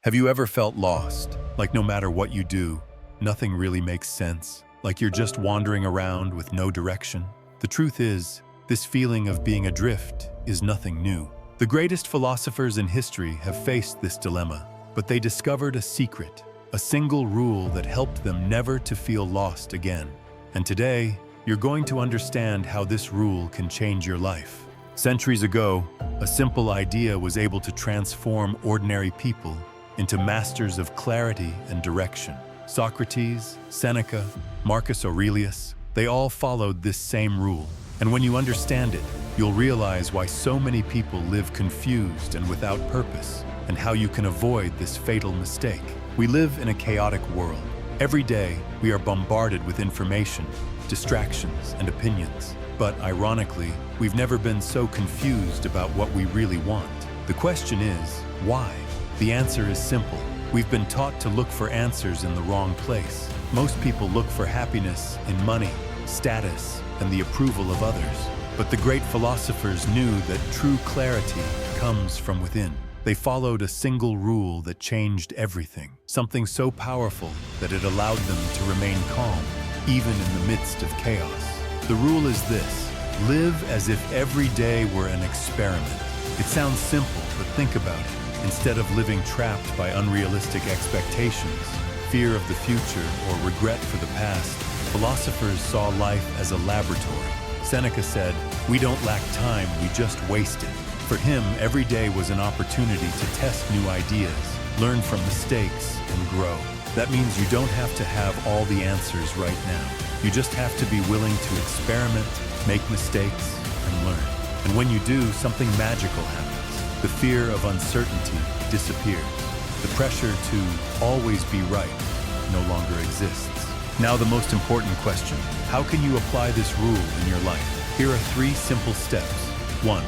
Have you ever felt lost? Like no matter what you do, nothing really makes sense? Like you're just wandering around with no direction? The truth is, this feeling of being adrift is nothing new. The greatest philosophers in history have faced this dilemma, but they discovered a secret, a single rule that helped them never to feel lost again. And today, you're going to understand how this rule can change your life. Centuries ago, a simple idea was able to transform ordinary people into masters of clarity and direction. Socrates, Seneca, Marcus Aurelius, they all followed this same rule. And when you understand it, you'll realize why so many people live confused and without purpose, and how you can avoid this fatal mistake. We live in a chaotic world. Every day, we are bombarded with information, distractions, and opinions. But ironically, we've never been so confused about what we really want. The question is, why? The answer is simple. We've been taught to look for answers in the wrong place. Most people look for happiness in money, status, and the approval of others. But the great philosophers knew that true clarity comes from within. They followed a single rule that changed everything, something so powerful that it allowed them to remain calm, even in the midst of chaos. The rule is this: live as if every day were an experiment. It sounds simple, but think about it. Instead of living trapped by unrealistic expectations, fear of the future, or regret for the past, philosophers saw life as a laboratory. Seneca said, "We don't lack time, we just waste it." For him, every day was an opportunity to test new ideas, learn from mistakes, and grow. That means you don't have to have all the answers right now. You just have to be willing to experiment, make mistakes, and learn. And when you do, something magical happens. The fear of uncertainty disappears. The pressure to always be right no longer exists. Now the most important question: how can you apply this rule in your life? Here are 3 simple steps. 1.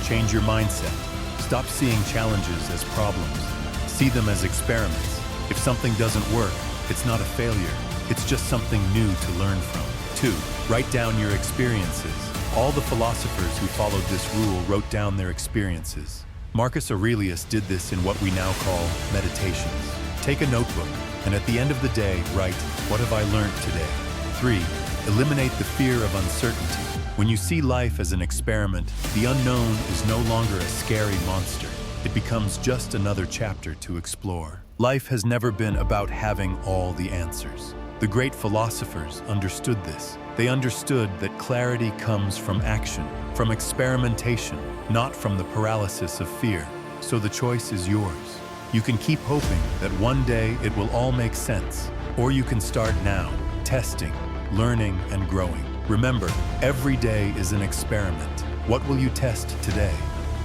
Change your mindset. Stop seeing challenges as problems. See them as experiments. If something doesn't work, it's not a failure. It's just something new to learn from. 2. Write down your experiences. All the philosophers who followed this rule wrote down their experiences. Marcus Aurelius did this in what we now call meditations. Take a notebook, and at the end of the day, write, "What have I learned today?" 3. Eliminate the fear of uncertainty. When you see life as an experiment, the unknown is no longer a scary monster. It becomes just another chapter to explore. Life has never been about having all the answers. The great philosophers understood this. They understood that clarity comes from action, from experimentation, not from the paralysis of fear. So the choice is yours. You can keep hoping that one day it will all make sense, or you can start now, testing, learning, and growing. Remember, every day is an experiment. What will you test today?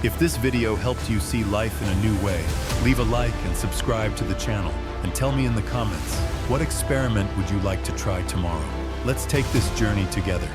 If this video helped you see life in a new way, leave a like and subscribe to the channel, and tell me in the comments, what experiment would you like to try tomorrow? Let's take this journey together.